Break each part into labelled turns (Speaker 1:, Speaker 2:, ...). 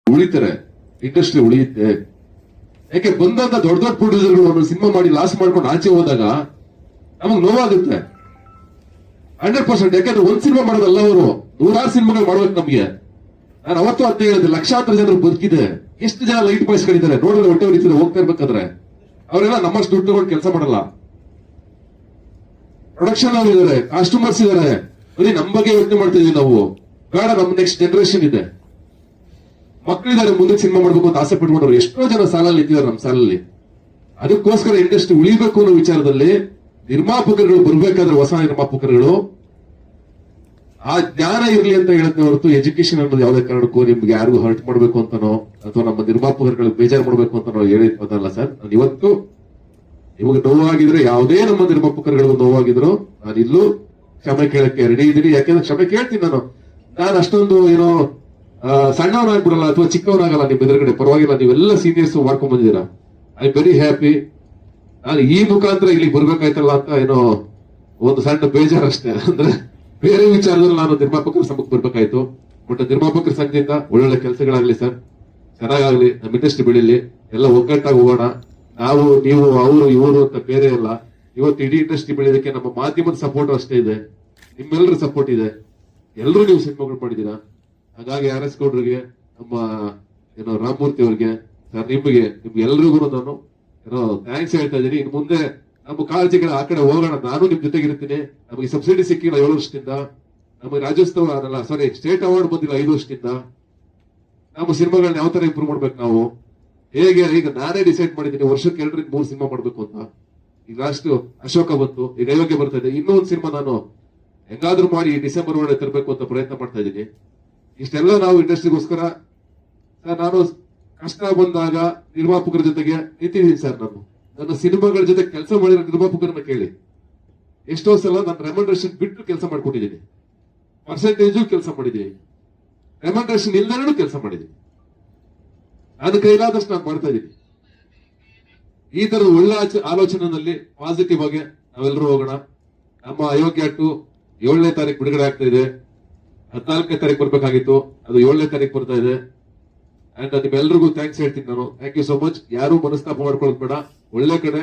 Speaker 1: ಉಳಿತಾರೆ, industry ಉಳಿಯುತ್ತೆ. ಯಾಕೆ ಬಂದಂತ ದೊಡ್ಡ ದೊಡ್ಡ ಪ್ರೊಡ್ಯೂಸರ್ಗಳು ಸಿನಿಮಾ ಮಾಡಿ ಲಾಸ್ ಮಾಡ್ಕೊಂಡು ಆಚೆ ಹೋದಾಗ ನಮಗ್ ನೋವಾಗುತ್ತೆ 100%. ಯಾಕಂದ್ರೆ ಒಂದ್ ಸಿನಿಮಾ ಮಾಡೋದಲ್ಲ, ಅವರು 100 ಸಿನಿಮಾಗಳು ಮಾಡ್ಬೇಕು ನಮ್ಗೆ. ನಾನು ಅವತ್ತು ಅಂತ ಹೇಳಿದೆ, ಲಕ್ಷಾಂತರ ಜನರು ಬದುಕಿದೆ, ಎಷ್ಟು ಜನ ಲೈಟ್ ಬಾಯ್ಸ್ಗಳಿದ್ದಾರೆ ನೋಡಿದ್ರೆ ಹೊಟ್ಟೆ ಹೊಡಿತಾರೆ ಹೋಗ್ತಾ ಇರ್ಬೇಕಾದ್ರೆ. ಅವರೆಲ್ಲ ನಮ್ಮಷ್ಟು ದುಡ್ಡು ತಗೊಂಡು ಕೆಲಸ ಮಾಡಲ್ಲ. ಪ್ರೊಡಕ್ಷನ್ ಅವ್ರು ಇದಾರೆ, ಕಾಸ್ಟ್ಯೂಮರ್ಸ್ ಇದಾರೆ, ಬರೀ ನಮ್ ಬಗ್ಗೆ ಯೋಚನೆ ಮಾಡ್ತಾ ಇದೀವಿ ನಾವು. ಬೇಡ, ನಮ್ ನೆಕ್ಸ್ಟ್ ಜನರೇಷನ್ ಇದೆ, ಮಕ್ಕಳಿದ್ದಾರೆ, ಮುಂದೆ ಸಿನಿಮಾ ಮಾಡ್ಬೇಕು ಅಂತ ಆಸೆ ಪಟ್ಕೊಂಡ್ರು ಎಷ್ಟೋ ಜನ ಸಾಲಲ್ಲಿ ನಿಂತಿದ್ದಾರೆ ನಮ್ಮ ಸಾಲಲ್ಲಿ. ಅದಕ್ಕೋಸ್ಕರ ಇಂಡಸ್ಟ್ರಿ ಉಳಿಬೇಕು ಅನ್ನೋ ವಿಚಾರದಲ್ಲಿ ನಿರ್ಮಾಪಕರುಗಳು ಬರ್ಬೇಕಾದ್ರೆ, ಹೊಸ ನಿರ್ಮಾಪಕರುಗಳು ಆ ಜ್ಞಾನ ಇರ್ಲಿ ಅಂತ ಹೇಳದ್ನೆ ಹೊರತು ಎಜುಕೇಶನ್ ಅನ್ನೋದು ಯಾವುದೇ ಕಾರಣಕ್ಕೂ ನಿಮ್ಗೆ ಯಾರಿಗೂ ಹರ್ಟ್ ಮಾಡ್ಬೇಕು ಅಂತನೋ ಅಥವಾ ನಮ್ಮ ನಿರ್ಮಾಪಕರುಗಳಿಗೆ ಬೇಜಾರು ಮಾಡ್ಬೇಕು ಅಂತನೋ ಹೇಳಿಲ್ಲ ಸರ್. ನಾನು ಇವತ್ತು ನಿಮಗೆ ನೋವಾಗಿದ್ರೆ, ಯಾವುದೇ ನಮ್ಮ ನಿರ್ಮಾಪಕರುಗಳಿಗೂ ನೋವಾಗಿದ್ರು, ನಾನು ಇಲ್ಲೂ ಕ್ಷಮೆ ಕೇಳಕ್ಕೆ ರೆಡಿ ಇದ್ದೀನಿ. ಯಾಕೆಂದ್ರೆ ಕ್ಷಮೆ ಕೇಳ್ತೀನಿ ನಾನು ಅಷ್ಟೊಂದು ಏನೋ ಸಣ್ಣವನಾಗ್ಬಿಡಲ್ಲ ಅಥವಾ ಚಿಕ್ಕವನಾಗಲ್ಲ ನಿಮ್ ಎದುರುಗಡೆ. ಪರವಾಗಿಲ್ಲ, ನೀವೆಲ್ಲ ಸೀನಿಯರ್ಸ್ ಮಾಡ್ಕೊಂಡ್ ಬಂದಿದ್ದೀರಾ. I very happy. ನಾನು ಈ ಮುಖಾಂತರ ಇಲ್ಲಿ ಬರ್ಬೇಕಾಯ್ತಲ್ಲ ಅಂತ ಏನೋ ಒಂದು ಸಣ್ಣ ಬೇಜಾರಷ್ಟೇ. ಅಂದ್ರೆ ಬೇರೆ ವಿಚಾರದಲ್ಲಿ ನಾನು ನಿರ್ಮಾಪಕರ ಸಂಘಕ್ಕೆ ಬರ್ಬೇಕಾಯ್ತು. ಬಟ್ ನಿರ್ಮಾಪಕರ ಸಂಘದಿಂದ ಒಳ್ಳೊಳ್ಳೆ ಕೆಲಸಗಳಾಗ್ಲಿ ಸರ್, ಚೆನ್ನಾಗಾಗ್ಲಿ, ನಮ್ಮ ಇಂಡಸ್ಟ್ರಿ ಬೆಳೀಲಿ, ಎಲ್ಲ ಒಗ್ಗಟ್ಟಾಗಿ ಹೋಗೋಣ. ನಾವು ನೀವು ಅವರು ಇವರು ಅಂತ ಬೇರೆ ಅಲ್ಲ. ಇವತ್ತು ಇಡೀ ಇಂಡಸ್ಟ್ರಿ ಬೆಳೆಯೋದಕ್ಕೆ ನಮ್ಮ ಮಾಧ್ಯಮದ ಸಪೋರ್ಟ್ ಅಷ್ಟೇ ಇದೆ, ನಿಮ್ಮೆಲ್ಲರ ಸಪೋರ್ಟ್ ಇದೆ. ಎಲ್ಲರೂ ನೀವು ಸಿನಿಮಾಗಳು ಮಾಡಿದೀರಾ. ಹಾಗಾಗಿ ಆರ್ ಎಸ್ ಗೌಡ್ರಿಗೆ, ನಮ್ಮ ಏನೋ ರಾಮಮೂರ್ತಿ ಅವ್ರಿಗೆ, ಸರ್ ನಿಮ್ಗೆಲ್ರಿಗೂ ನಾನು ಏನೋ ಥ್ಯಾಂಕ್ಸ್ ಹೇಳ್ತಾ ಇದ್ದೀನಿ. ಇನ್ನು ಮುಂದೆ ನಮ್ಮ ಕಾಳಜಿಗಳ ಆ ಕಡೆ ಹೋಗೋಣ. ನಾನು ನಿಮ್ ಜೊತೆಗಿರ್ತೀನಿ. ನಮಗೆ ಸಬ್ಸಿಡಿ ಸಿಕ್ಕಿಲ್ಲ 7 ವರ್ಷದಿಂದ, ನಮಗೆ ರಾಜ್ಯೋತ್ಸವ ಅದಲ್ಲ, ಸಾರಿ ಸ್ಟೇಟ್ ಅವಾರ್ಡ್ ಬಂದಿಲ್ಲ 5 ವರ್ಷದಿಂದ. ನಮ್ಮ ಸಿನಿಮಾಗಳನ್ನ ಯಾವ ತರ ಇಂಪ್ರೂವ್ ಮಾಡ್ಬೇಕು ನಾವು, ಹೇಗೆ, ಈಗ ನಾನೇ ಡಿಸೈಡ್ ಮಾಡಿದ್ದೀನಿ ವರ್ಷಕ್ಕೆ 2-3 ಸಿನಿಮಾ ಮಾಡ್ಬೇಕು ಅಂತ. ಈಗ ಲಾಸ್ಟ್ ಅಶೋಕ ಬಂತು, ಈಗ ಅಯೋಗ್ಯ ಬರ್ತಾ ಇದೆ. ಇನ್ನೊಂದು ಸಿನಿಮಾ ನಾನು ಹೆಂಗಾದ್ರೂ ಮಾಡಿ ಡಿಸೆಂಬರ್ ಒಳಗೆ ತರಬೇಕು ಅಂತ ಪ್ರಯತ್ನ ಮಾಡ್ತಾ ಇದ್ದೀನಿ. ಇಷ್ಟೆಲ್ಲ ನಾವು ಇಂಡಸ್ಟ್ರಿಗೋಸ್ಕರ ಸರ್, ನಾನು ಕಷ್ಟ ಬಂದಾಗ ನಿರ್ಮಾಪಕರ ಜೊತೆಗೆ ನಿಂತಿದ್ದೀನಿ ಸರ್. ನನ್ನ ಸಿನಿಮಾಗಳ ಜೊತೆ ಕೆಲಸ ಮಾಡಿರೋ ನಿರ್ಮಾಪಕರನ್ನ ಕೇಳಿ, ಎಷ್ಟೋ ಸಲ ನಾನು ರೆಮ್ಯುನರೇಷನ್ ಬಿಟ್ಟು ಕೆಲಸ ಮಾಡ್ಕೊಂಡಿದ್ದೀನಿ, ಪರ್ಸೆಂಟೇಜು ಕೆಲಸ ಮಾಡಿದ್ದೀನಿ, ರೆಮ್ಯುನರೇಷನ್ ಇಲ್ಲದೂ ಕೆಲಸ ಮಾಡಿದ್ದೀನಿ. ನನ್ನ ಕೈಲಾದಷ್ಟು ನಾನು ಮಾಡ್ತಾ ಇದ್ದೀನಿ. ಈ ತರದ ಒಳ್ಳೆ ಆಲೋಚನೆಯಲ್ಲಿ ಪಾಸಿಟಿವ್ ಆಗಿ ನಾವೆಲ್ಲರೂ ಹೋಗೋಣ. ನಮ್ಮ ಅಯೋಗ್ಯ 2 7ನೇ ತಾರೀಕು ಬಿಡುಗಡೆ ಆಗ್ತಾ ಇದೆ. 14ನೇ ತಾರೀಕು ಬರ್ಬೇಕಾಗಿತ್ತು, ಅದು 7ನೇ ತಾರೀಕು ಬರ್ತಾ ಇದೆ. ಅಂಡ್ ನಿಮ್ಮೆಲ್ರಿಗೂ ಥ್ಯಾಂಕ್ಸ್ ಹೇಳ್ತೀನಿ ನಾನು. Thank you so much. ಯಾರು ಮನಸ್ತಾಪ ಮಾಡ್ಕೊಳ್ಳೋದು ಬೇಡ. ಒಳ್ಳೆ ಕಡೆ,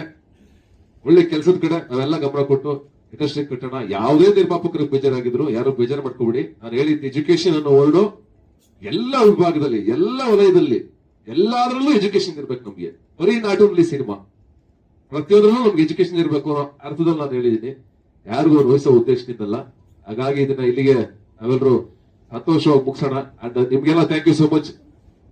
Speaker 1: ಒಳ್ಳೆ ಕೆಲಸದ ಕಡೆ ನಾವೆಲ್ಲ ಗಮನ ಕೊಟ್ಟು ಇಂಡಸ್ಟ್ರಿ ಕಟ್ಟೋಣ. ಯಾವುದೇ ನಿರ್ಮಾಪಕರಿಗೆ ಬೇಜಾರಾಗಿದ್ರು ಯಾರು ಬೇಜಾರು ಮಾಡ್ಕೋಬೇಡಿ. ನಾನು ಹೇಳಿದ್ದು ಎಜುಕೇಶನ್ ಅನ್ನೋ ವರ್ಡು ಎಲ್ಲ ವಿಭಾಗದಲ್ಲಿ, ಎಲ್ಲ ವಲಯದಲ್ಲಿ, ಎಲ್ಲಾದ್ರಲ್ಲೂ ಎಜುಕೇಶನ್ ಇರ್ಬೇಕು ನಮ್ಗೆ. ಬರೀ ನಾಟ್ ಓನ್ಲಿ ಸಿನಿಮಾ, ಪ್ರತಿಯೊಂದ್ರಲ್ಲೂ ನಮ್ಗೆ ಎಜುಕೇಶನ್ ಇರ್ಬೇಕು ಅನ್ನೋ ಅರ್ಥದಲ್ಲಿ ನಾನು ಹೇಳಿದ್ದೀನಿ. ಯಾರಿಗೂ ನೋಯಿಸೋ ಉದ್ದೇಶದಿಂದಲ್ಲ. ಹಾಗಾಗಿ ಇದನ್ನ ಇಲ್ಲಿಗೆ ನಾವೆಲ್ಲರೂ ಸಂತೋಷವಾಗಿ ಮುಗಿಸೋಣ. ಅಂಡ್ ನಿಮ್ಗೆಲ್ಲ ಥ್ಯಾಂಕ್ ಯು ಸೋ ಮಚ್.